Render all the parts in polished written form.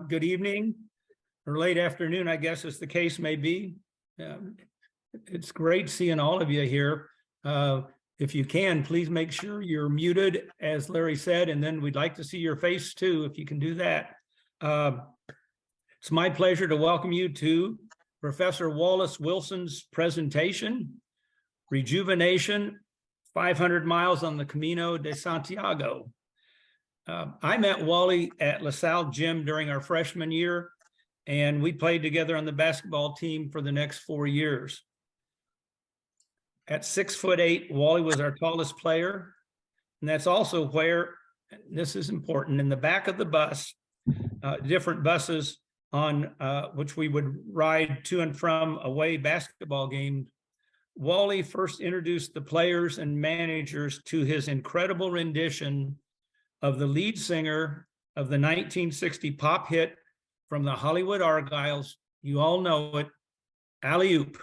Good evening or late afternoon, I guess, as the case may be. It's great seeing all of you here. If you can, please make sure you're muted, as Larry said, and then we'd like to see your face too, if you can do that. It's my pleasure to welcome you to Professor Wally Wilson's presentation, Rejuvenation, 500 miles on the Camino de Santiago. I met Wally at LaSalle Gym during our freshman year, and we played together on the basketball team for the next 4 years. At 6'8", Wally was our tallest player, and that's also where, this is important, in the back of the bus, different buses on which we would ride to and from away basketball games, Wally first introduced the players and managers to his incredible rendition of the lead singer of the 1960 pop hit from the Hollywood Argyles. You all know it, Alley-Oop.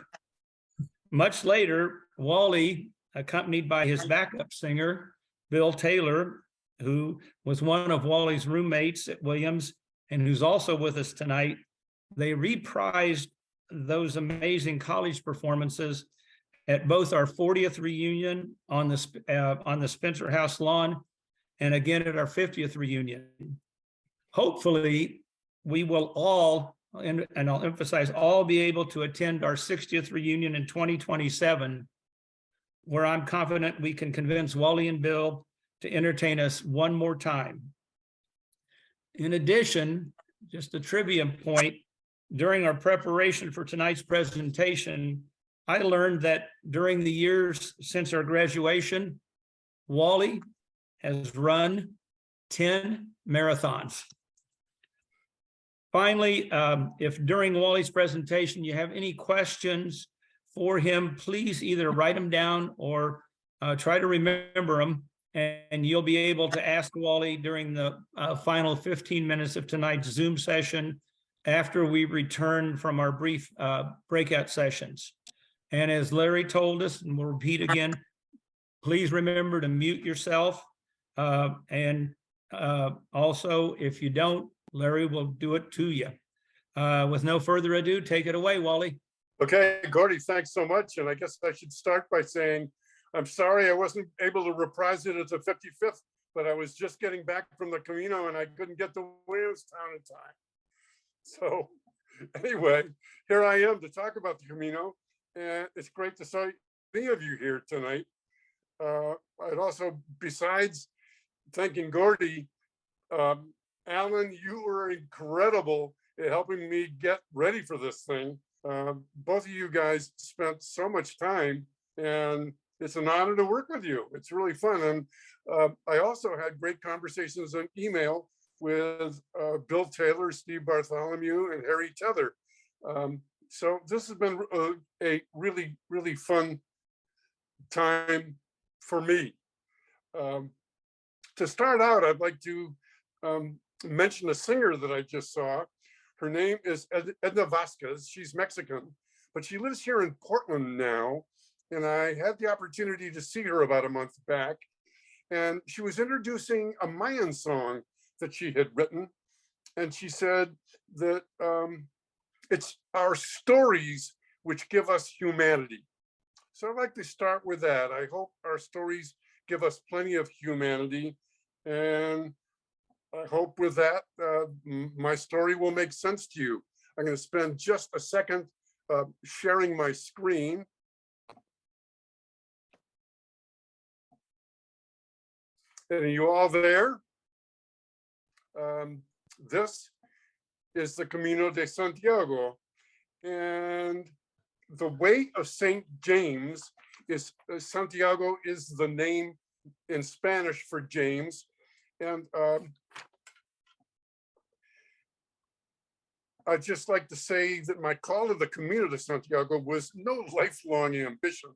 Much later, Wally, accompanied by his backup singer, Bill Taylor, who was one of Wally's roommates at Williams and who's also with us tonight, they reprised those amazing college performances at both our 40th reunion on the Spencer House lawn and again at our 50th reunion. Hopefully, we will all, and I'll emphasize, all be able to attend our 60th reunion in 2027, where I'm confident we can convince Wally and Bill to entertain us one more time. In addition, just a trivia point, during our preparation for tonight's presentation, I learned that during the years since our graduation, Wally has run 10 marathons. Finally, if during Wally's presentation you have any questions for him, please either write them down or try to remember them, and you'll be able to ask Wally during the final 15 minutes of tonight's Zoom session after we return from our brief breakout sessions. And as Larry told us, and we'll repeat again, please remember to mute yourself. And also, if you don't, Larry will do it to you. With no further ado, take it away, Wally. Okay, Gordy, thanks so much. And I guess I should start by saying, I'm sorry I wasn't able to reprise it as a 55th, but I was just getting back from the Camino and I couldn't get to Williamstown in time. So anyway, here I am to talk about the Camino. And it's great to see many of you here tonight. I'd also, besides thanking Gordy, Alan, you were incredible at helping me get ready for this thing. Both of you guys spent so much time, and it's an honor to work with you. It's really fun. And I also had great conversations on email with Bill Taylor, Steve Bartholomew, and Harry Tether. So this has been a really, really fun time for me. To start out, I'd like to mention a singer that I just saw. Her name is Edna Vasquez. She's Mexican, but she lives here in Portland now. And I had the opportunity to see her about a month back. And she was introducing a Mayan song that she had written. And she said that it's our stories which give us humanity. So I'd like to start with that. I hope our stories give us plenty of humanity. And I hope with that, my story will make sense to you. I'm going to spend just a second sharing my screen. And are you all there? This is the Camino de Santiago. And the way of St. James is, Santiago is the name in Spanish for James. And I'd just like to say that my call to the Camino de Santiago was no lifelong ambition,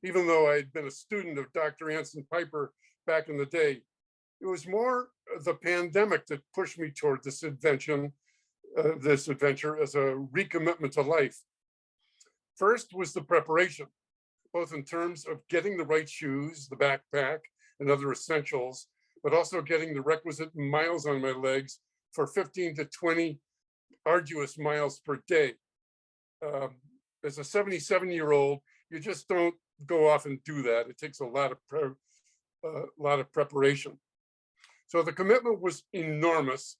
even though I had been a student of Dr. Anson Piper back in the day. It was more the pandemic that pushed me toward this adventure as a recommitment to life. First was the preparation, both in terms of getting the right shoes, the backpack, and other essentials, but also getting the requisite miles on my legs for 15 to 20 arduous miles per day. As a 77-year-old, you just don't go off and do that. It takes a lot of preparation. So the commitment was enormous.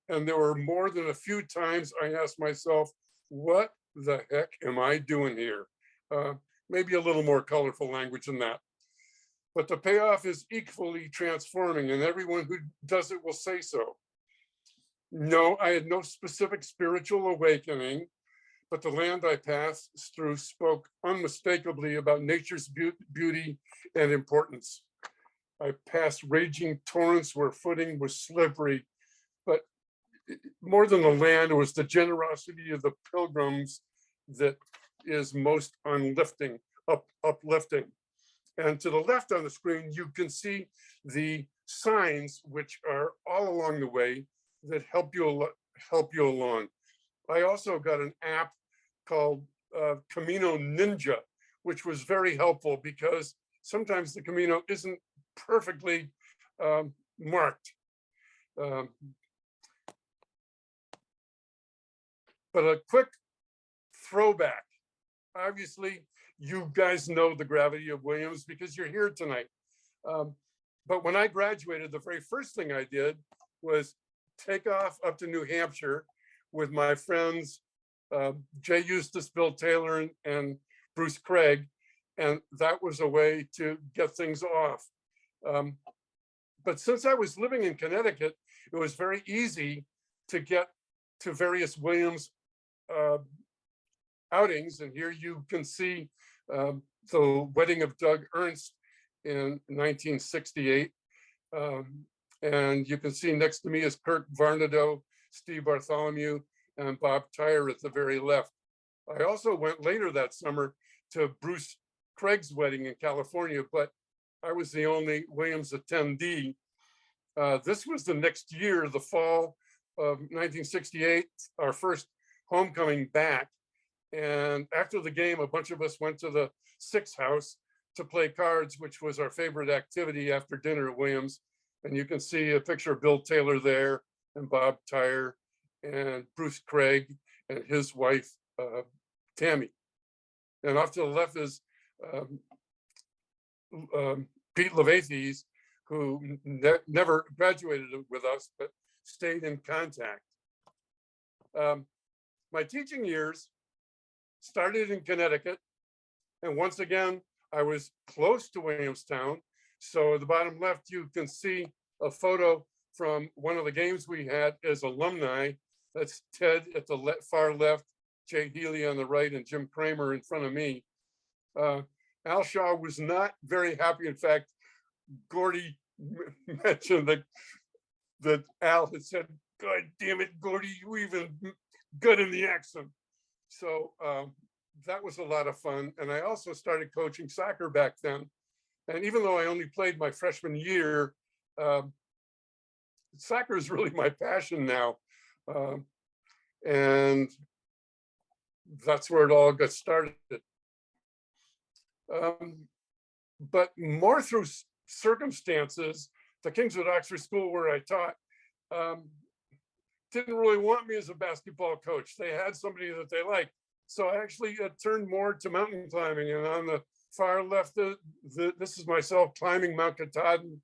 And there were more than a few times I asked myself, what the heck am I doing here? Maybe a little more colorful language than that. But the payoff is equally transforming, and everyone who does it will say so. No, I had no specific spiritual awakening, but the land I passed through spoke unmistakably about nature's beauty and importance. I passed raging torrents where footing was slippery, but more than the land, it was the generosity of the pilgrims that is most uplifting. And to the left on the screen, you can see the signs which are all along the way that help you along. I also got an app called Camino Ninja, which was very helpful because sometimes the Camino isn't perfectly marked. But a quick throwback. Obviously, you guys know the gravity of Williams because you're here tonight. But when I graduated, the very first thing I did was take off up to New Hampshire with my friends, Jay Eustace, Bill Taylor, and Bruce Craig. And that was a way to get things off. But since I was living in Connecticut, it was very easy to get to various Williams outings. And here you can see the wedding of Doug Ernst in 1968. And you can see next to me is Kirk Varnado, Steve Bartholomew, and Bob Tyre at the very left. I also went later that summer to Bruce Craig's wedding in California, but I was the only Williams attendee. This was the next year, the fall of 1968, our first homecoming back. And after the game, a bunch of us went to the Six House to play cards, which was our favorite activity after dinner at Williams. And you can see a picture of Bill Taylor there, and Bob Tyre, and Bruce Craig, and his wife, Tammy. And off to the left is Pete Levathes, who never graduated with us, but stayed in contact. My teaching years started in Connecticut. And once again, I was close to Williamstown. So at the bottom left, you can see a photo from one of the games we had as alumni. That's Ted at the far left, Jay Healy on the right, and Jim Kramer in front of me. Al Shaw was not very happy. In fact, Gordy mentioned that Al had said, "God damn it, Gordy, you even got in the accent." So that was a lot of fun. And I also started coaching soccer back then. And even though I only played my freshman year, soccer is really my passion now. And that's where it all got started. But more through circumstances, the Kingswood Oxford School where I taught didn't really want me as a basketball coach. They had somebody that they liked. So I actually turned more to mountain climbing. And on the far left, this is myself climbing Mount Katahdin,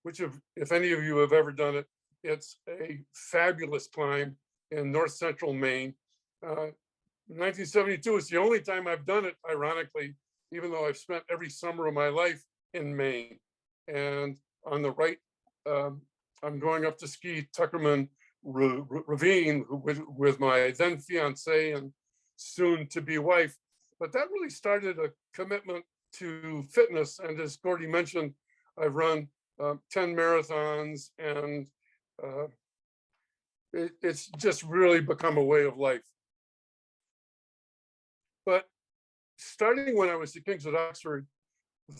which if any of you have ever done it, it's a fabulous climb in north central Maine. 1972 is the only time I've done it, ironically, even though I've spent every summer of my life in Maine. And on the right, I'm going up to ski Tuckerman Ravine with my then fiance and soon to be wife. But that really started a commitment to fitness. And as Gordy mentioned, I've run 10 marathons, and it's just really become a way of life. But starting when I was at Kingswood Oxford,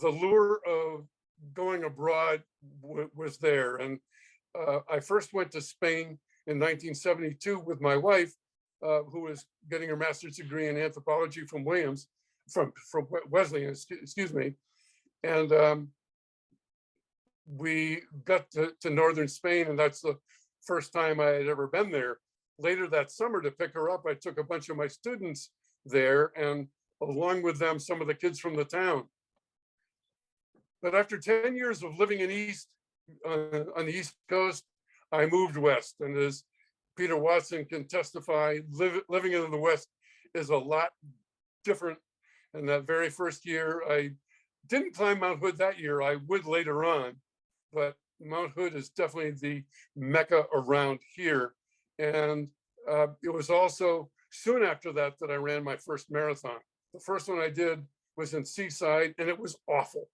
the lure of going abroad was there. And I first went to Spain in 1972 with my wife, who was getting her master's degree in anthropology from Wesleyan, excuse me. And we got to northern Spain, and that's the first time I had ever been there. later that summer to pick her up, I took a bunch of my students there, and along with them, some of the kids from the town. But after 10 years of living on the East Coast, I moved west. And as Peter Watson can testify, living in the West is a lot different. And that very first year, I didn't climb Mount Hood that year. I would later on, but Mount Hood is definitely the mecca around here. And it was also soon after that that I ran my first marathon. The first one I did was in Seaside, and it was awful.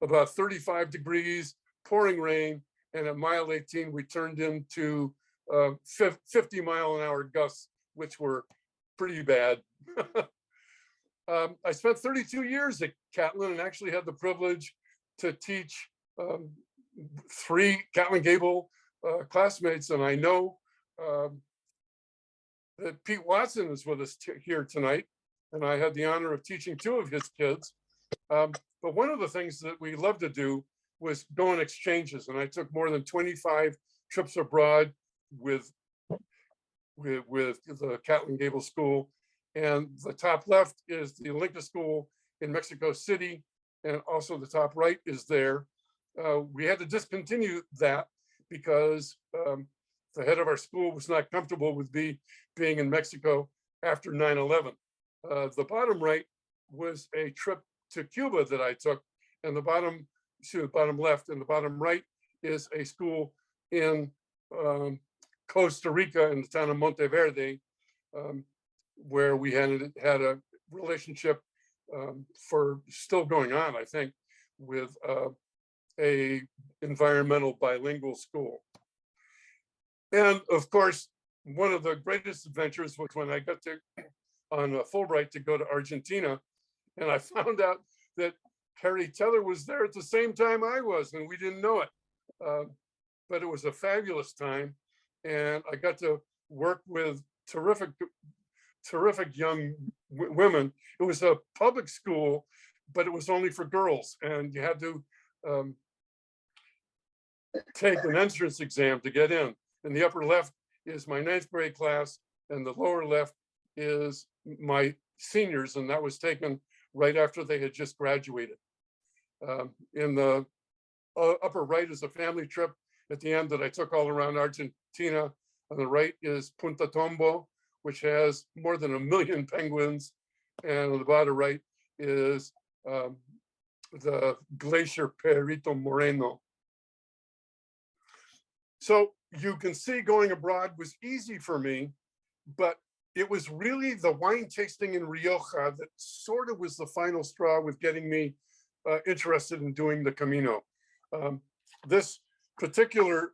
About 35 degrees, pouring rain, and at mile 18, we turned into 50-mile-an-hour gusts, which were pretty bad. I spent 32 years at Catlin and actually had the privilege to teach 3 Catlin Gable classmates. And I know that Pete Watson is with us here tonight, and I had the honor of teaching 2 of his kids. But one of the things that we loved to do was go on exchanges, and I took more than 25 trips abroad with the Catlin Gable School. And the top left is the Olinka School in Mexico City, and also the top right is there. We had to discontinue that because the head of our school was not comfortable with being in Mexico after 9/11. The bottom right was a trip to Cuba that I took, and the bottom left and the bottom right is a school in Costa Rica in the town of Monteverde, where we had a relationship for still going on, I think, with a environmental bilingual school. And of course, one of the greatest adventures was when I got on a Fulbright to go to Argentina, and I found out that Harry Teller was there at the same time I was, and we didn't know it. But it was a fabulous time, and I got to work with terrific young women. It was a public school, but it was only for girls, and you had to take an entrance exam to get in. And the upper left is my 9th grade class, and the lower left is my seniors, and that was taken right after they had just graduated. In the upper right is a family trip at the end that I took all around Argentina. On the right is Punta Tombo, which has more than 1 million penguins. And on the bottom right is the glacier Perito Moreno. So you can see going abroad was easy for me, but it was really the wine tasting in Rioja that sort of was the final straw with getting me interested in doing the Camino. This particular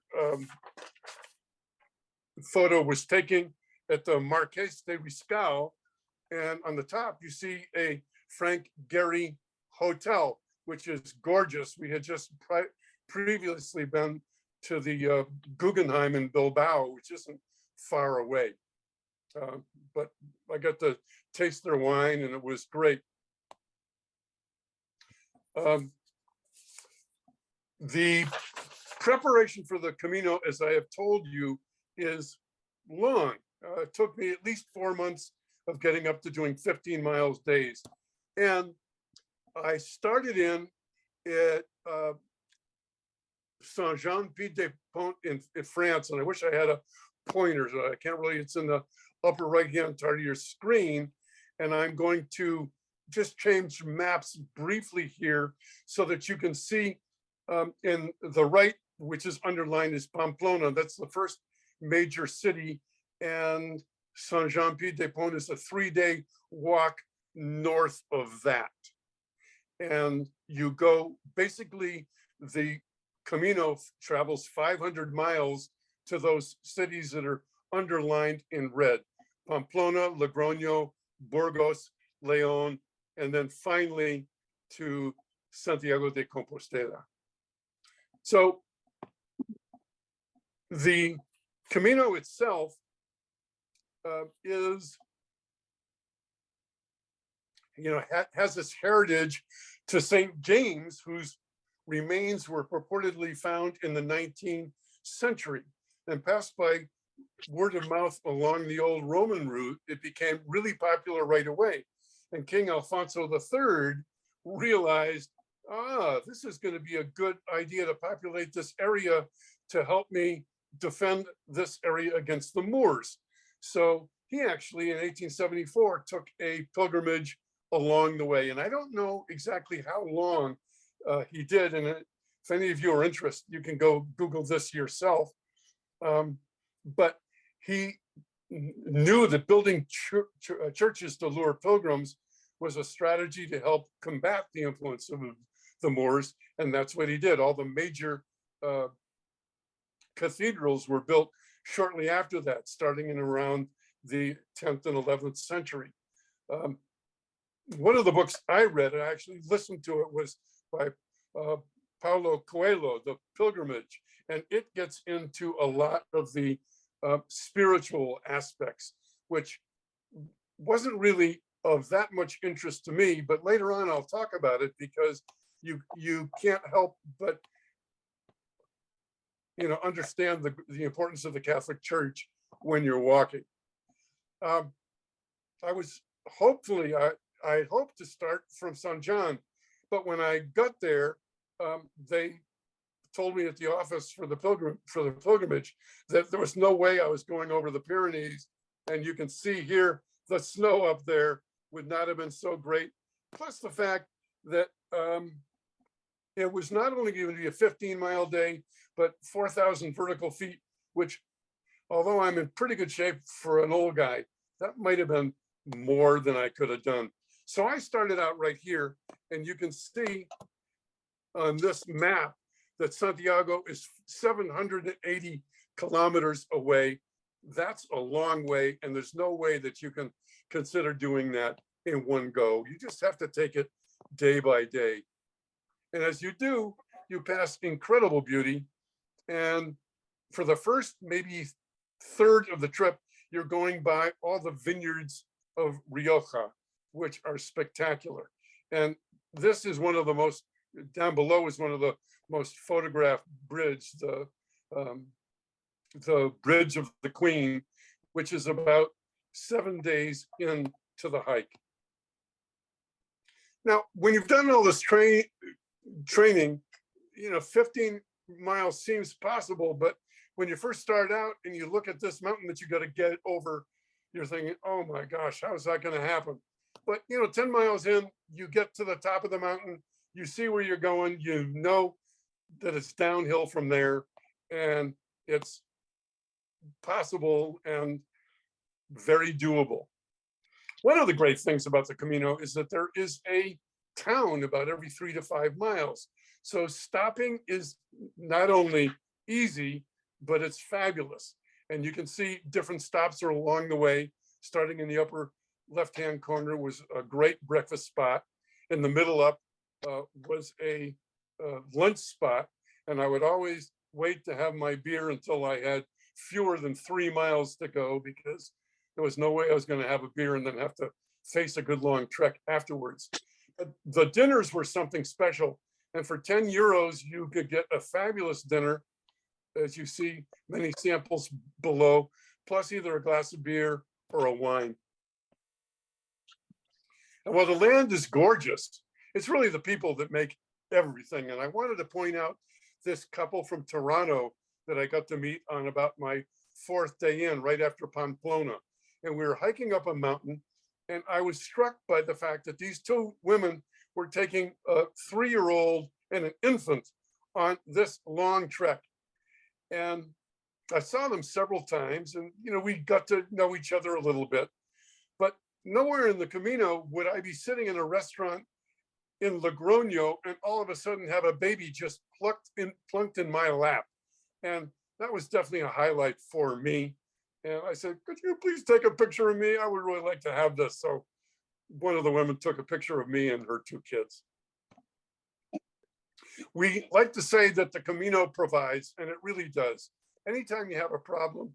photo was taken at the Marqués de Riscal, and on the top you see a Frank Gehry hotel, which is gorgeous. We had just previously been to the Guggenheim in Bilbao, which isn't far away. But I got to taste their wine, and it was great. The preparation for the Camino, as I have told you, is long. It took me at least 4 months of getting up to doing 15 miles days. And I started in at Saint-Jean, Pied de Pont in France, and I wish I had a pointer. I can't really, it's in the upper right-hand part of your screen. And I'm going to just change maps briefly here so that you can see in the right, which is underlined, is Pamplona. That's the first major city. And Saint-Jean-Pied-de-Pont is a 3-day walk north of that. And you go, basically, the Camino travels 500 miles to those cities that are underlined in red: Pamplona, Logroño, Burgos, León, and then finally to Santiago de Compostela. So the Camino itself is, has this heritage to St. James, whose remains were purportedly found in the 19th century and passed by word of mouth along the old Roman route, it became really popular right away. And King Alfonso III realized, this is going to be a good idea to populate this area to help me defend this area against the Moors. So he actually in 1874 took a pilgrimage along the way. And I don't know exactly how long he did. And if any of you are interested, you can go Google this yourself. But he knew that building churches to lure pilgrims was a strategy to help combat the influence of the Moors. And that's what he did. All the major cathedrals were built shortly after that, starting in around the 10th and 11th century. One of the books I read, and I actually listened to it, was by Paulo Coelho, The Pilgrimage, and it gets into a lot of the spiritual aspects, which wasn't really of that much interest to me, but later on I'll talk about it because you can't help but understand the importance of the Catholic Church when you're walking. I hoped to start from San John, but when I got there, they told me at the office for the pilgrimage that there was no way I was going over the Pyrenees. And you can see here, the snow up there would not have been so great. Plus the fact that it was not only going to be a 15-mile day, but 4,000 vertical feet, which, although I'm in pretty good shape for an old guy, that might have been more than I could have done. So I started out right here, and you can see on this map that Santiago is 780 kilometers away. That's a long way, and there's no way that you can consider doing that in one go. You just have to take it day by day. And as you do, you pass incredible beauty. And for the first maybe third of the trip, you're going by all the vineyards of Rioja, which are spectacular. And this is one of the most, down below is one of the most photographed bridge, the Bridge of the Queen, which is about 7 days into the hike. Now, when you've done all this training, 15 miles seems possible, but when you first start out and you look at this mountain that you got to get over, you're thinking, oh my gosh, how is that going to happen? But 10 miles in, you get to the top of the mountain, you see where you're going, you know that it's downhill from there, and it's possible and very doable. One of the great things about the Camino is that there is a town about every 3 to 5 miles. So stopping is not only easy, but it's fabulous. And you can see different stops are along the way. Starting in the upper left-hand corner was a great breakfast spot. In the middle up was a lunch spot. And I would always wait to have my beer until I had fewer than 3 miles to go, because there was no way I was going to have a beer and then have to face a good long trek afterwards. The dinners were something special. And for 10 euros, you could get a fabulous dinner, as you see many samples below, plus either a glass of beer or a wine. And while the land is gorgeous, it's really the people that make everything. And I wanted to point out this couple from Toronto that I got to meet on about my 4th day in, right after Pamplona. And we were hiking up a mountain, and I was struck by the fact that these 2 women were taking a 3-year-old and an infant on this long trek. And I saw them several times, and we got to know each other a little bit. But nowhere in the Camino would I be sitting in a restaurant in Logroño and all of a sudden have a baby just plunked in my lap. And that was definitely a highlight for me. And I said, could you please take a picture of me? I would really like to have this. So one of the women took a picture of me and her 2 kids. We like to say that the Camino provides, and it really does. Anytime you have a problem,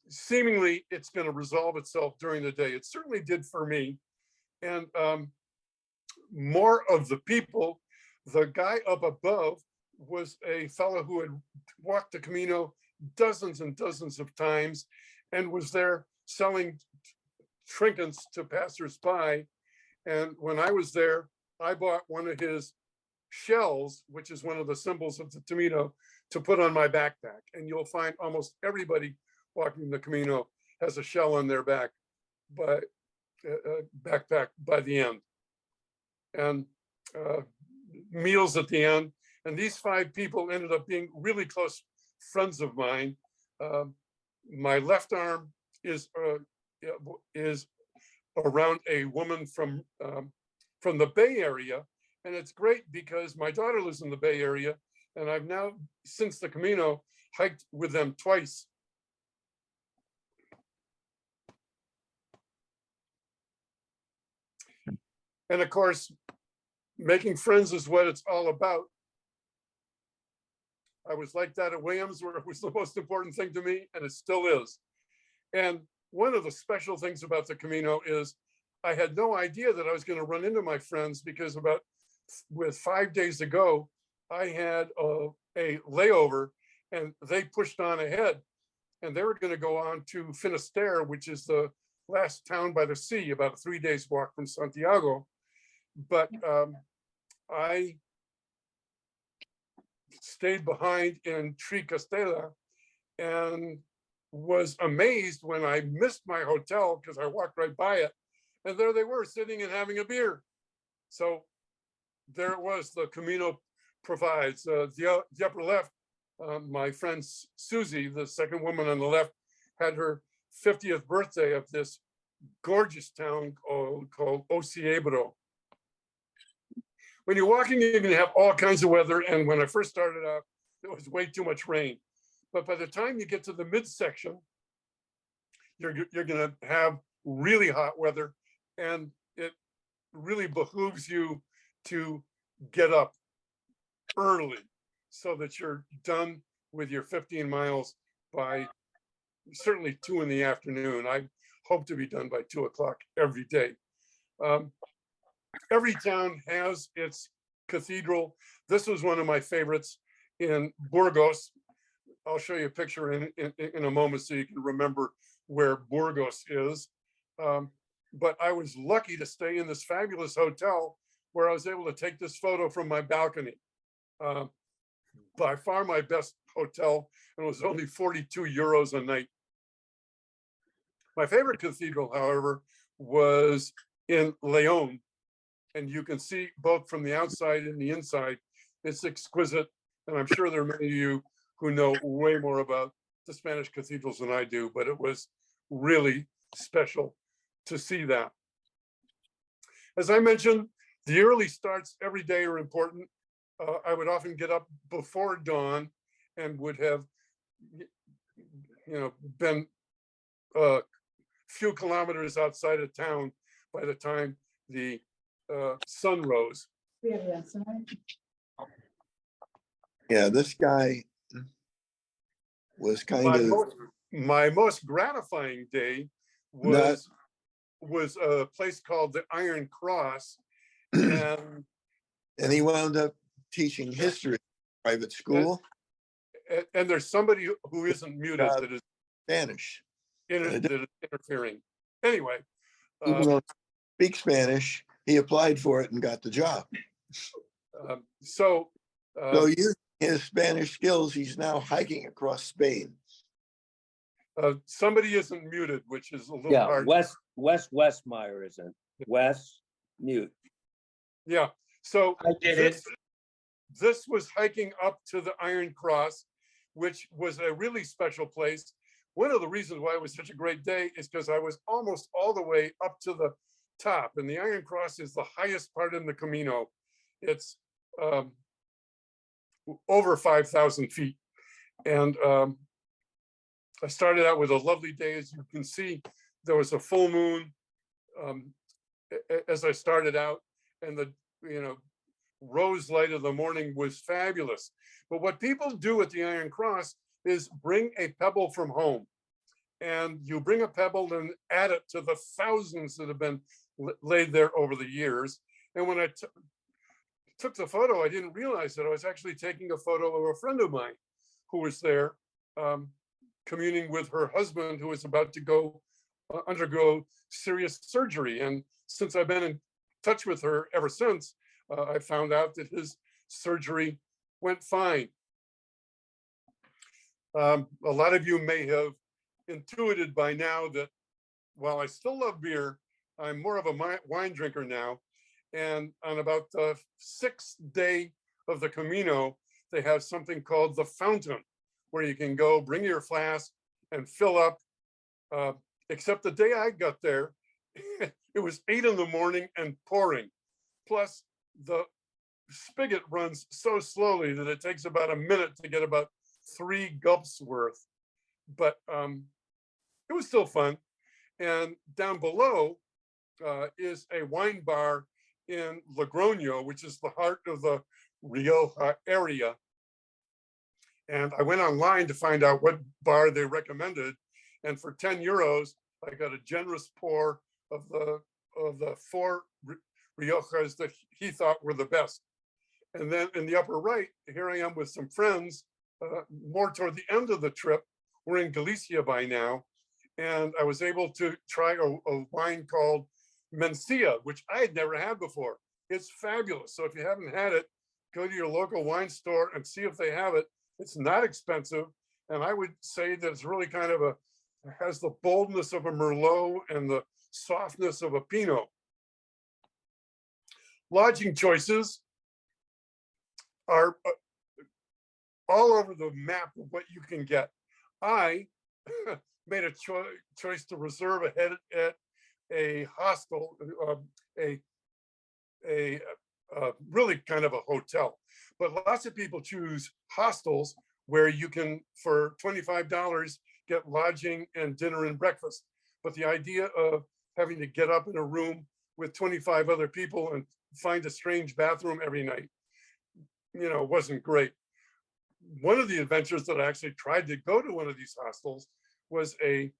seemingly it's going to resolve itself during the day. It certainly did for me. And more of the people, the guy up above was a fellow who had walked the Camino dozens and dozens of times and was there selling trinkets to passersby. And when I was there, I bought one of his shells, which is one of the symbols of the Camino, to put on my backpack. And you'll find almost everybody walking the Camino has a shell on their backpack by the end. And meals at the end. And these 5 people ended up being really close friends of mine. My left arm is around a woman from the Bay Area. And it's great because my daughter lives in the Bay Area, and I've now, since the Camino, hiked with them twice. And of course, making friends is what it's all about. I was like that at Williams, where it was the most important thing to me, and it still is. And one of the special things about the Camino is I had no idea that I was going to run into my friends, because with 5 days to go, I had a layover, and they pushed on ahead, and they were going to go on to Finisterre, which is the last town by the sea, about a 3 days walk from Santiago. But I stayed behind in Compostela and was amazed when I missed my hotel, because I walked right by it, and there they were sitting and having a beer. So there it was, the Camino provides. The upper left, my friend Susie, the second woman on the left, had her 50th birthday of this gorgeous town called Osiebro. When you're walking, you're going to have all kinds of weather. And when I first started out, there was way too much rain. But by the time you get to the midsection, you're going to have really hot weather. And it really behooves you to get up early so that you're done with your 15 miles by certainly 2 in the afternoon. I hope to be done by 2 o'clock every day. Every town has its cathedral. This was one of my favorites in Burgos. I'll show you a picture in a moment so you can remember where Burgos is. But I was lucky to stay in this fabulous hotel where I was able to take this photo from my balcony. By far my best hotel, and it was only 42 euros a night. My favorite cathedral, however, was in Leon. And you can see both from the outside and the inside. It's exquisite. And I'm sure there are many of you who know way more about the Spanish cathedrals than I do, but it was really special to see that. As I mentioned, the early starts every day are important. I would often get up before dawn and would have, been a few kilometers outside of town by the time the sun rose. Yeah, this guy was my most gratifying day was a place called the Iron Cross, and he wound up teaching history at private school. And there's somebody who isn't muted that is Spanish. that is interfering. Anyway, even though he speaks Spanish, he applied for it and got the job. So using his Spanish skills, he's now hiking across Spain. Somebody isn't muted, which is a little hard. Wes Westmeyer isn't. Wes, mute. Yeah. So I did it. This was hiking up to the Iron Cross, which was a really special place. One of the reasons why it was such a great day is because I was almost all the way up to the top, and the Iron Cross is the highest part in the Camino. It's over 5,000 feet. And I started out with a lovely day. As you can see, there was a full moon as I started out, and the rose light of the morning was fabulous. But what people do at the Iron Cross is bring a pebble from home, and you bring a pebble and add it to the thousands that have been laid there over the years. And when I took the photo, I didn't realize that I was actually taking a photo of a friend of mine who was there communing with her husband, who was about to go undergo serious surgery. And since I've been in touch with her ever since, I found out that his surgery went fine. A lot of you may have intuited by now that while I still love beer, I'm more of a wine drinker now. And on about the 6th day of the Camino, they have something called the fountain, where you can go bring your flask and fill up. Except the day I got there, it was 8 in the morning and pouring. Plus, the spigot runs so slowly that it takes about a minute to get about 3 gulps worth. But it was still fun. And down below is a wine bar in Logroño, which is the heart of the Rioja area. And I went online to find out what bar they recommended. And for 10 euros, I got a generous pour of the 4 Riojas that he thought were the best. And then in the upper right, here I am with some friends, more toward the end of the trip. We're in Galicia by now. And I was able to try a wine called Mencia, which I had never had before. It's fabulous. So if you haven't had it, go to your local wine store and see if they have it. It's not expensive. And I would say that it's really kind of has the boldness of a Merlot and the softness of a Pinot. Lodging choices are all over the map of what you can get. I made a choice to reserve ahead at a hostel, really kind of a hotel. But lots of people choose hostels where you can, for $25, get lodging and dinner and breakfast. But the idea of having to get up in a room with 25 other people and find a strange bathroom every night, wasn't great. One of the adventures that I actually tried to go to one of these hostels was a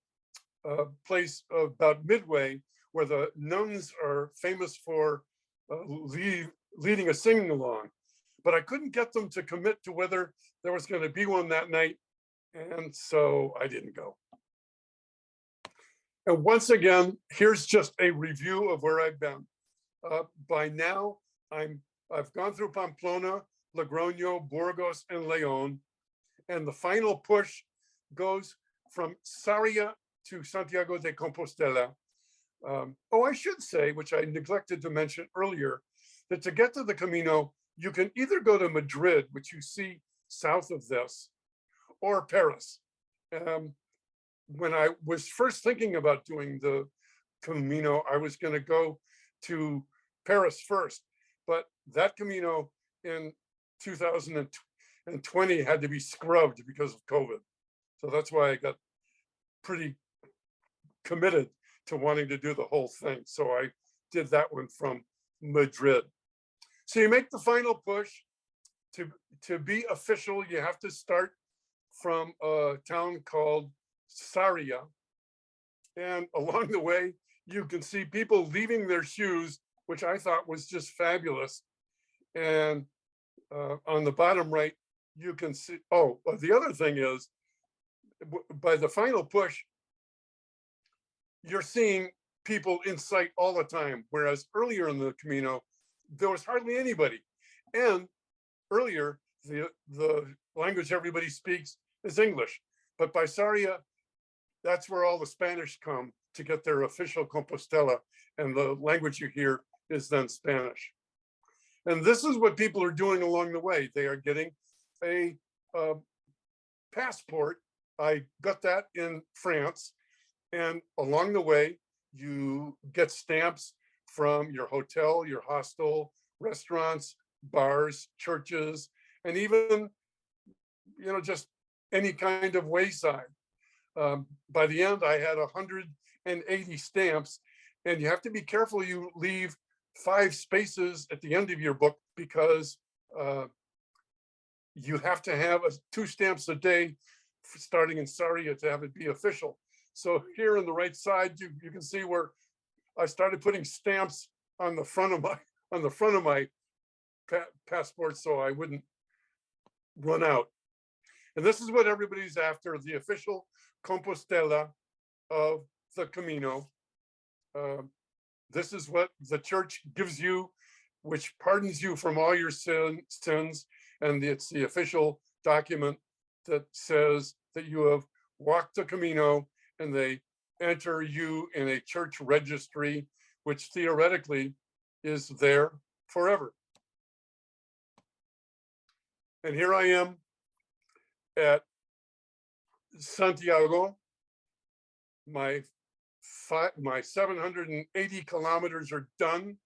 place about midway where the nuns are famous for leading a singing along. But I couldn't get them to commit to whether there was going to be one that night. And so I didn't go. And once again, here's just a review of where I've been. By now, I've gone through Pamplona, Logroño, Burgos, and León. And the final push goes from Sarria to Santiago de Compostela. I should say, which I neglected to mention earlier, that to get to the Camino, you can either go to Madrid, which you see south of this, or Paris. When I was first thinking about doing the Camino, I was going to go to Paris first, but that Camino in 2020 had to be scrubbed because of COVID. So that's why I got pretty committed to wanting to do the whole thing. So I did that one from Madrid. So you make the final push. To be official, you have to start from a town called Sarria. And along the way, you can see people leaving their shoes, which I thought was just fabulous. And on the bottom right, you can see, the other thing is, by the final push, you're seeing people in sight all the time, whereas earlier in the Camino, there was hardly anybody. And earlier, the language everybody speaks is English. But by Sarria, that's where all the Spanish come to get their official Compostela, and the language you hear is then Spanish. And this is what people are doing along the way. They are getting a passport. I got that in France. And along the way, you get stamps from your hotel, your hostel, restaurants, bars, churches, and even, just any kind of wayside. By the end, I had 180 stamps, and you have to be careful you leave 5 spaces at the end of your book, because you have to have 2 stamps a day starting in Sarria to have it be official. So here on the right side, you can see where I started putting stamps on the front of my passport so I wouldn't run out. And this is what everybody's after, the official Compostela of the Camino. This is what the church gives you, which pardons you from all your sins. And it's the official document that says that you have walked the Camino, and they enter you in a church registry, which theoretically is there forever. And here I am at Santiago. My 780 kilometers are done.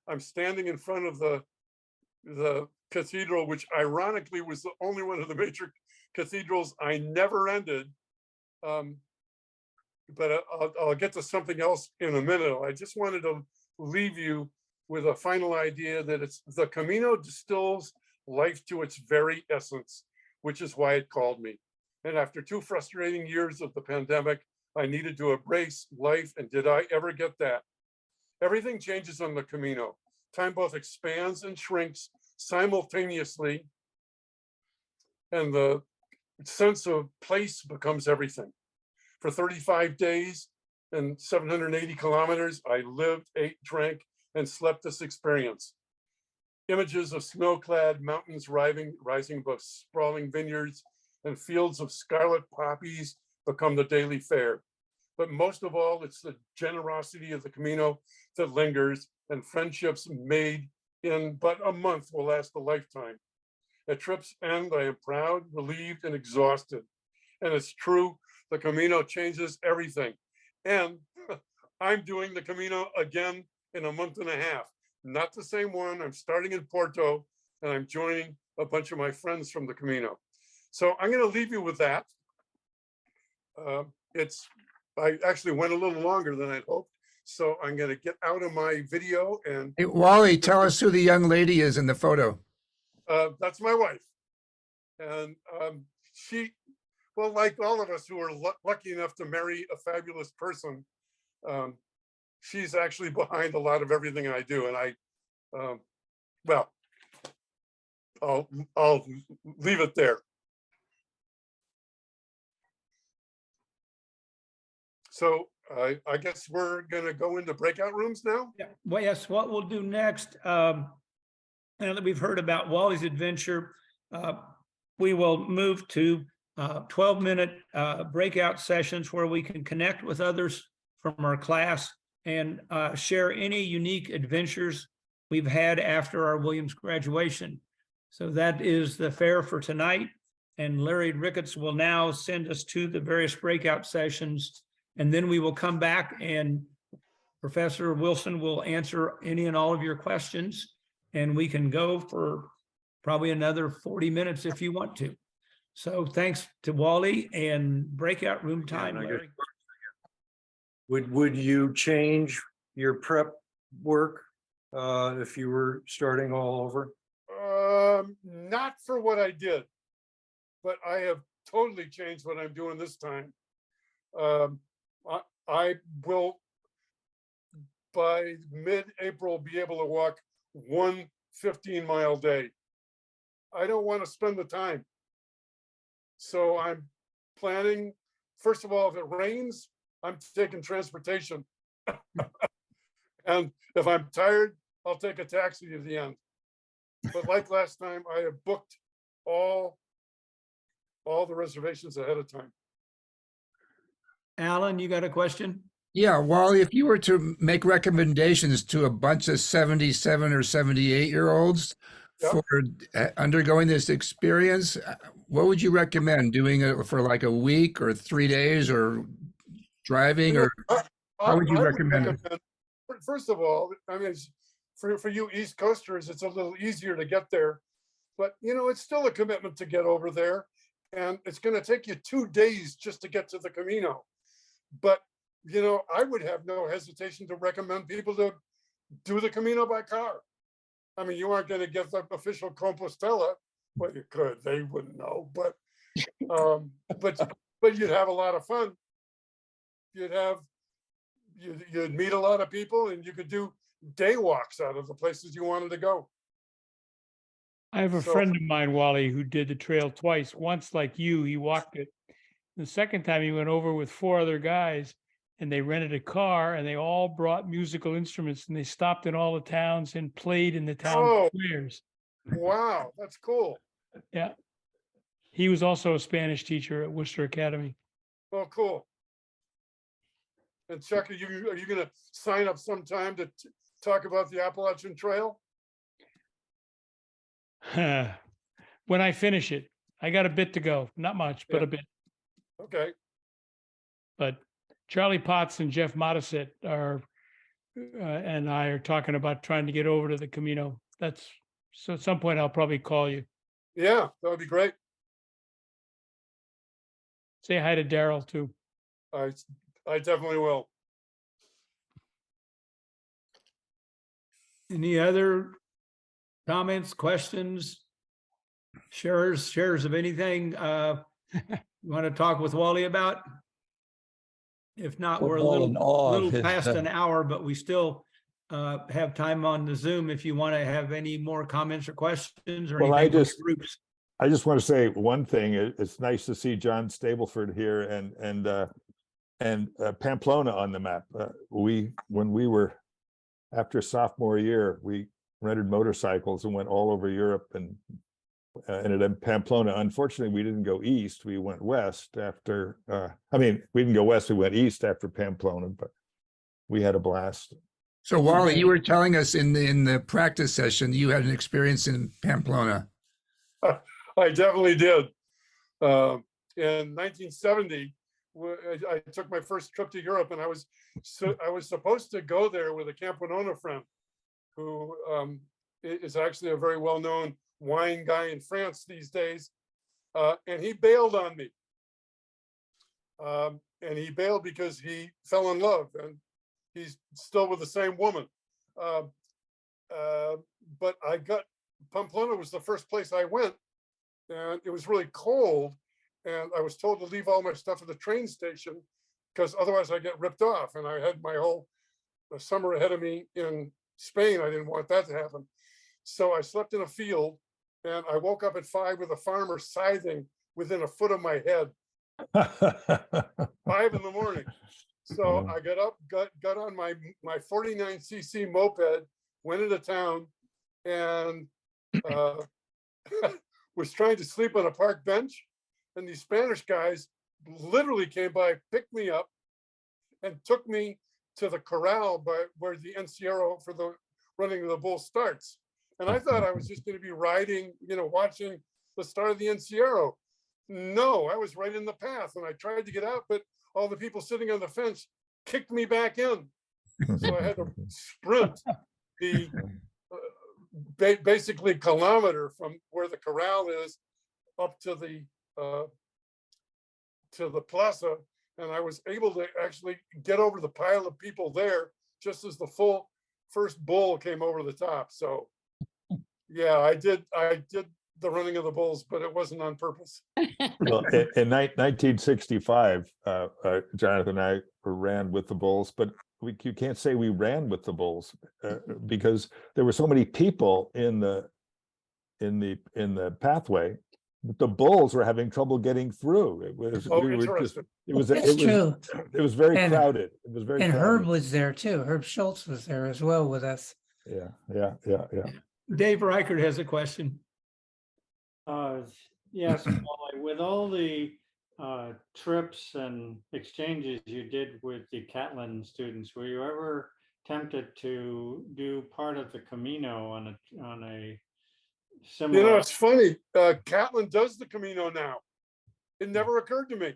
I'm standing in front of the cathedral, which ironically was the only one of the major cathedrals I never ended. But I'll get to something else in a minute. I just wanted to leave you with a final idea that it's the Camino distills life to its very essence, which is why it called me. And after 2 frustrating years of the pandemic, I needed to embrace life. And did I ever get that? Everything changes on the Camino. Time both expands and shrinks simultaneously. And the sense of place becomes everything. For 35 days and 780 kilometers, I lived, ate, drank, and slept this experience. Images of snow-clad mountains rising above sprawling vineyards and fields of scarlet poppies become the daily fare. But most of all, it's the generosity of the Camino that lingers, and friendships made in but a month will last a lifetime. At trip's end, I am proud, relieved, and exhausted. And it's true, the Camino changes everything. And I'm doing the Camino again in a month and a half. Not the same one. I'm starting in Porto, and I'm joining a bunch of my friends from the Camino. So I'm going to leave you with that. I actually went a little longer than I'd hoped. So I'm going to get out of my video and Hey, Wally, tell us who the young lady is in the photo. that's my wife. And she, well, like all of us who are lucky enough to marry a fabulous person, she's actually behind a lot of everything I do. And well, I'll leave it there. So I guess we're gonna go into breakout rooms now. Yeah, well, yes, what we'll do next, now that we've heard about Wally's adventure, we will move to 12-minute breakout sessions where we can connect with others from our class and share any unique adventures we've had after our Williams graduation. So that is the fare for tonight. And Larry Ricketts will now send us to the various breakout sessions. And then we will come back and Professor Wilson will answer any and all of your questions. And we can go for probably another 40 minutes if you want to. So thanks to Wally, and breakout room time, Larry. Would you change your prep work if you were starting all over? Not for what I did, but I have totally changed what I'm doing this time. I will, by mid-April, be able to walk 1 15-mile day. I don't want to spend the time. So I'm planning, first of all, if it rains, I'm taking transportation. And if I'm tired, I'll take a taxi to the end. But like last time, I have booked all the reservations ahead of time. Alan, you got a question? Yeah, Wally, if you were to make recommendations to a bunch of 77 or 78-year-olds Yep. for undergoing this experience, what would you recommend? Doing it for like a week or 3 days, or driving, or how would you recommend it? First of all, I mean, for you East Coasters, it's a little easier to get there, but it's still a commitment to get over there, and it's going to take you 2 days just to get to the Camino. But I would have no hesitation to recommend people to do the Camino by car. I mean, you aren't going to get the official Compostela. Well, you could; they wouldn't know, but you'd have a lot of fun. You'd meet a lot of people, and you could do day walks out of the places you wanted to go. I have a So- friend of mine, Wally, who did the trail twice. Once, like you, he walked it. The second time he went over with 4 other guys and they rented a car and they all brought musical instruments and they stopped in all the towns and played in the town Oh. squares. Wow, that's cool. Yeah. He was also a Spanish teacher at Worcester Academy. Oh, cool. And Chuck, are you gonna sign up sometime to talk about the Appalachian Trail? When I finish it, I got a bit to go. Not much, but Yeah. a bit. Okay, But Charlie Potts and Jeff Modisett are, and I are talking about trying to get over to the Camino. So at some point I'll probably call you. yeah, that would be great. Say hi to Daryl too. I definitely will. Any other comments, questions? Shares of anything you want to talk with Wally about? If not, we're a All in awe of little his, past an hour, but we still have time on the Zoom if you want to have any more comments or questions or Well, anything from just- your groups. I just want to say one thing. It's nice to see John Stableford here and Pamplona on the map. When we were after sophomore year, we rented motorcycles and went all over Europe and ended up in Pamplona. Unfortunately, we didn't go east. We went west after. We didn't go west. We went east after Pamplona, but we had a blast. So Wally, you were telling us in the practice session, you had an experience in Pamplona. I definitely did. In 1970, I took my first trip to Europe, and I was supposed to go there with a Campanona friend, who is actually a very well-known wine guy in France these days, and he bailed on me. And he bailed because he fell in love, and he's still with the same woman. But Pamplona was the first place I went, and it was really cold, and I was told to leave all my stuff at the train station because otherwise I get ripped off. And I had my whole summer ahead of me in Spain. I didn't want that to happen. So I slept in a field, and I woke up at 5 with a farmer scything within a foot of my head, 5 in the morning. So Wow. I got up, got on my 49cc moped, went into town, and was trying to sleep on a park bench. And these Spanish guys literally came by, picked me up, and took me to the corral by where the Encierro for the running of the bull starts. And I thought I was just going to be riding, watching the start of the Encierro. No, I was right in the path, and I tried to get out, but all the people sitting on the fence kicked me back in. So I had to sprint the basically kilometer from where the corral is up to the plaza, and I was able to actually get over the pile of people there just as the full first bull came over the top. So yeah, I did the running of the bulls, but it wasn't on purpose. Well, in 1965, Jonathan and I ran with the bulls, but you can't say we ran with the bulls because there were so many people in the pathway. The bulls were having trouble getting through. It was Interesting. it was True. it was very And- crowded. It was very And crowded. Herb was there too. Herb Schultz was there as well with us. Yeah. Dave Reichert has a question. Yes, Wally, with all the trips and exchanges you did with the Catlin students, were you ever tempted to do part of the Camino on a similar? It's funny. Catlin does the Camino now. It never occurred to me.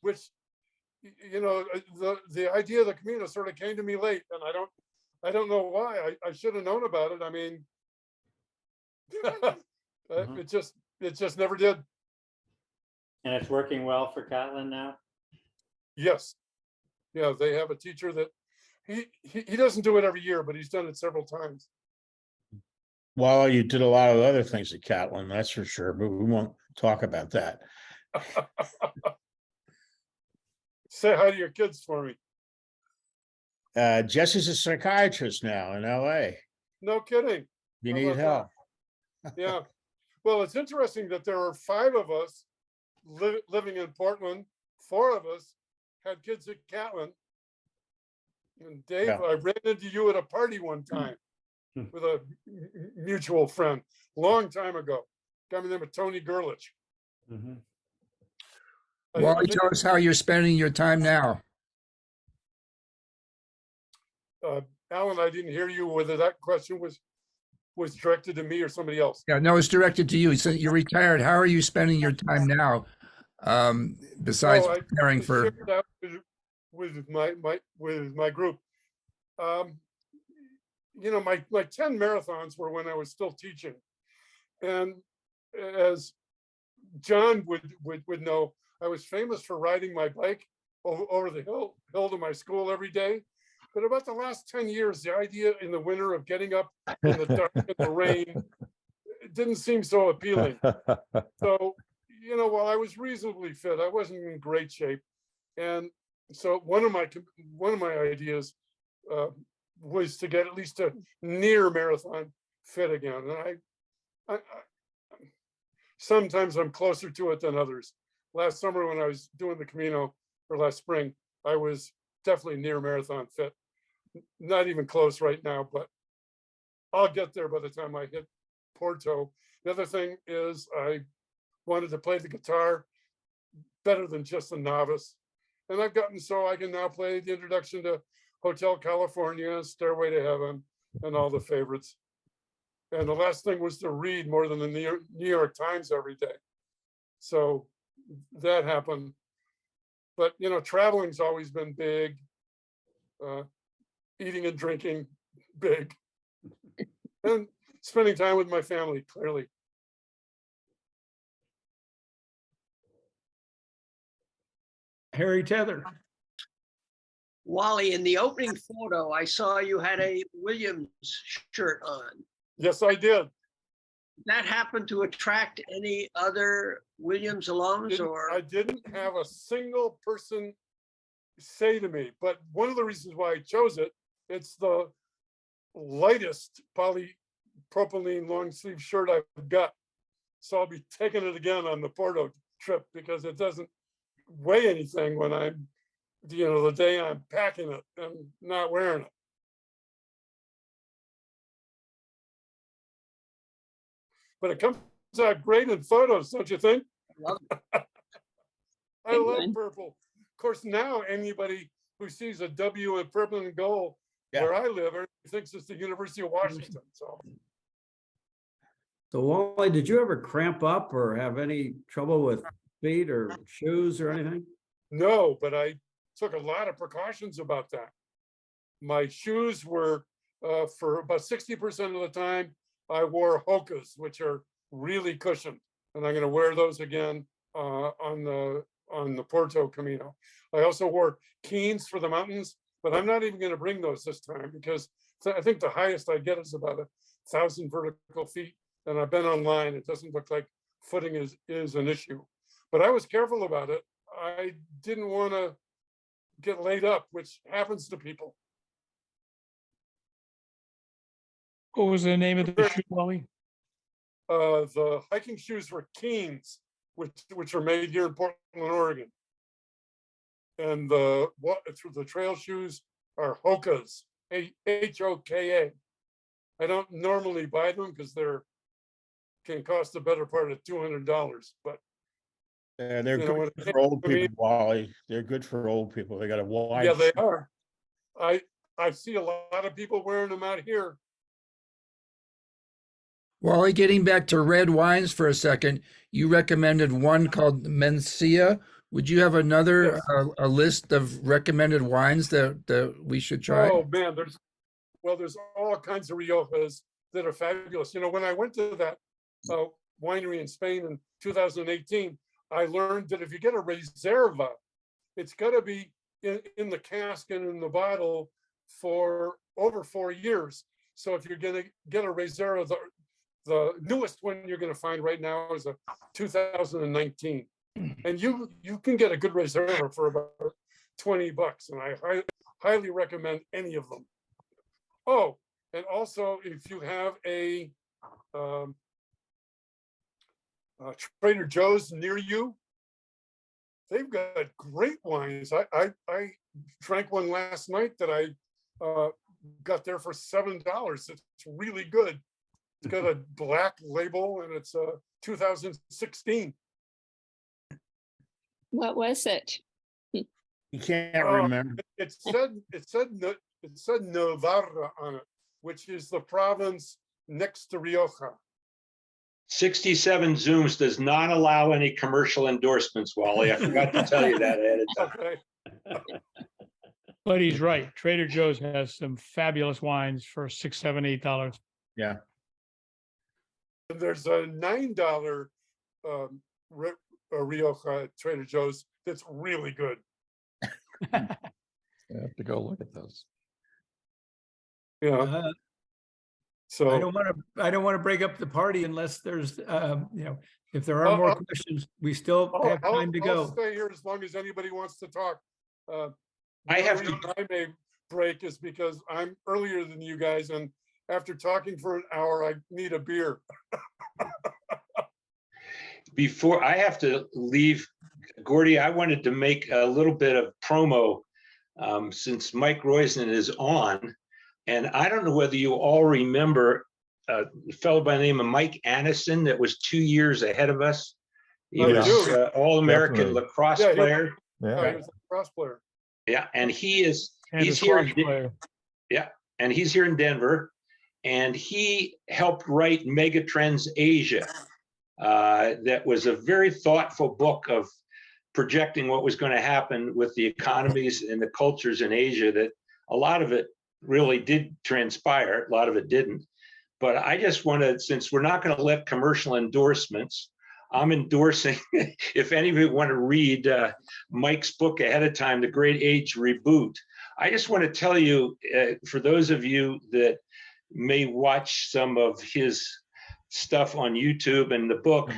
Which, the idea of the Camino sort of came to me late, and I don't know why. I should have known about it. I mean, it just never did. And it's working well for Catlin now? Yes. Yeah, they have a teacher that he doesn't do it every year, but he's done it several times. Well, you did a lot of other things at Catlin, that's for sure, but we won't talk about that. Say hi to your kids for me. Jesse's a psychiatrist now in LA. No kidding. You How need about help. Yeah. Well, it's interesting that there are 5 of us living in Portland. 4 of us had kids at Catlin. And Dave, Yeah. I ran into you at a party one time with a mutual friend, long time ago. Guy named Tony Gerlich. Mhm. I Wally, think, tell us how you're spending your time now. Alan, I didn't hear you, whether that question was directed to me or somebody else. Yeah, no, it's directed to you. So you're retired. How are you spending your time now? Besides Oh, I preparing for, shared that with my group. You know, my 10 marathons were when I was still teaching. And as John would know, I was famous for riding my bike over the hill to my school every day. But about the last 10 years, the idea in the winter of getting up in the dark and the rain, it didn't seem so appealing. So, you know, while I was reasonably fit, I wasn't in great shape. And so one of my ideas was to get at least a near marathon fit again. And I sometimes I'm closer to it than others. Last summer when I was doing the Camino, or last spring, I was definitely near marathon fit. Not even close right now, but I'll get there by the time I hit Porto. The other thing is I wanted to play the guitar better than just a novice. And I've gotten so I can now play the introduction to Hotel California, Stairway to Heaven, and all the favorites. And the last thing was to read more than the New York Times every day. So that happened. But, you know, traveling's always been big. Eating and drinking, big. And spending time with my family, clearly. Harry Tether. Wally, in the opening photo, I saw you had a Williams shirt on. Yes, I did. That happened to attract any other Williams alums, or? I didn't have a single person say to me, but one of the reasons why I chose it, it's the lightest polypropylene long sleeve shirt I've got. So I'll be taking it again on the Porto trip because it doesn't weigh anything when I'm, you know, the day I'm packing it and not wearing it. But it comes out great in photos, don't you think? Love I love purple. Of course, now anybody who sees a W in purple and gold where I live thinks it's the University of Washington. So Wally, did you ever cramp up or have any trouble with feet or shoes or anything? no, but I took a lot of precautions about that. My shoes were for about 60% of the time, I wore Hokas, which are really cushioned. And I'm going to wear those again on the Porto Camino. I also wore Keens for the mountains, but I'm not even going to bring those this time because I think the highest I get is about 1,000 vertical feet. And I've been online. It doesn't look like footing is an issue. But I was careful about it. I didn't want to get laid up, which happens to people. What was the name of the shoe, Wally? The hiking shoes were Keens, which are made here in Portland, Oregon. And the trail shoes are Hokas, Hoka. I don't normally buy them because can cost the better part of $200, but Yeah, they're you know, good for old people, Wally. They're good for old people. They got a wide. yeah, they are. I see a lot of people wearing them out here. Wally, getting back to red wines for a second, you recommended one called Mencia. Would you have another Yes. a list of recommended wines that we should try? Oh man, there's all kinds of Riojas that are fabulous. You know, when I went to that winery in Spain in 2018, I learned that if you get a Reserva, it's got to be in the cask and in the bottle for over 4 years. So if you're going to get a Reserva, the newest one you're going to find right now is a 2019, and you can get a good Reserva for about $20, and I highly recommend any of them. Oh, and also if you have a Trader Joe's near you. They've got great wines. I drank one last night that I got there for $7. It's really good. It's got a black label and it's 2016. What was it? You can't remember. It said Navarra on it, which is the province next to Rioja. 67 Zooms does not allow any commercial endorsements, Wally. I forgot to tell you that ahead of time. Okay. But he's right. Trader Joe's has some fabulous wines for $6, $7, $8. Yeah. And there's a $9 Rioja at Trader Joe's that's really good. I have to go look at those. Yeah. So I don't want to break up the party unless there's, if there are more questions, we still have time to I'll go. stay here as long as anybody wants to talk. I have the reason I may break is because I'm earlier than you guys, and after talking for an hour, I need a beer. Before I have to leave, Gordy, I wanted to make a little bit of promo since Mike Roizen is on. And I don't know whether you all remember a fellow by the name of Mike Annison that was 2 years ahead of us. He I was do. All-American Definitely. lacrosse Yeah, player. He Yeah. was a cross player. Yeah, and he's And here. a player. Yeah, and he's here in Denver, and he helped write Megatrends Asia. That was a very thoughtful book of projecting what was going to happen with the economies and the cultures in Asia. That a lot of it really did transpire, a lot of it didn't. But I just want to, since we're not going to let commercial endorsements, I'm endorsing, if any of you want to read Mike's book ahead of time, The Great Age Reboot. I just want to tell you, for those of you that may watch some of his stuff on YouTube and the book,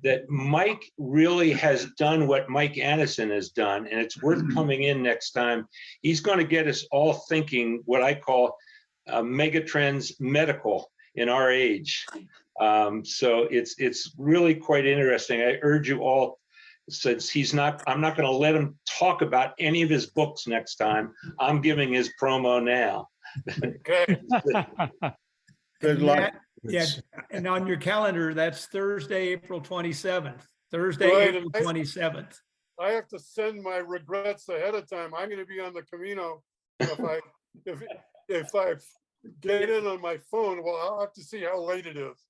that Mike really has done what Mike Annison has done, and it's worth coming in next time. He's going to get us all thinking what I call megatrends medical in our age. So it's really quite interesting. I urge you all, since I'm not going to let him talk about any of his books next time. I'm giving his promo now. Okay. Good And luck. that- Yeah, and on your calendar, that's Thursday, April 27th. Thursday, Right, April and 27th. I have to send my regrets ahead of time. I'm going to be on the Camino. If I get in on my phone, well, I'll have to see how late it is.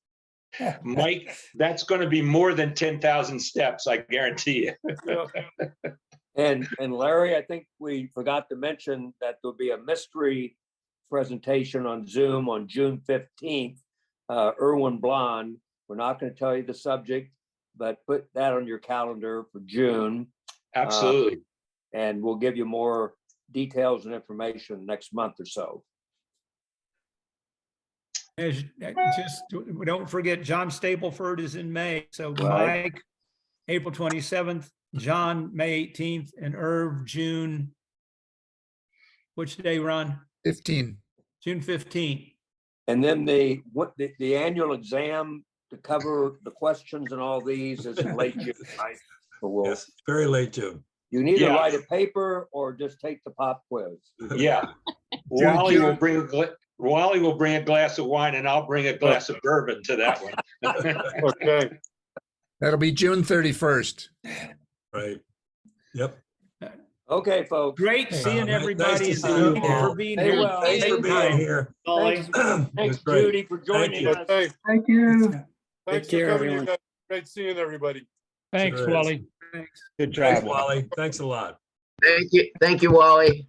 Mike, that's going to be more than 10,000 steps, I guarantee you. Yeah. And Larry, I think we forgot to mention that there'll be a mystery presentation on Zoom on June 15th. Erwin Blond, we're not going to tell you the subject, but put that on your calendar for June. Absolutely. And we'll give you more details and information next month or so. Just don't forget, John Stapleford is in May. So Right. Mike, April 27th, John, May 18th, and Irv, June. Which day, Ron? 15. June 15th. And then the annual exam to cover the questions and all these is in late June, right? So Yes, very late June. you can either Yeah. write a paper or just take the pop quiz. Yeah. Wally will bring a glass of wine, and I'll bring a glass of bourbon to that one. Okay. That'll be June 31st. Right. Yep. Okay, folks. Great seeing nice everybody. to and see thank you you all. for being Hey, here. well, Thanks for Take being time. here. Thanks, That's great. Judy, for joining you. us. Okay. Thank you. Thanks care, for coming. everyone. You guys. Great seeing everybody. Thanks, Sure is. Wally. Good Thanks, job. Wally. Thanks a lot. Thank you, Wally.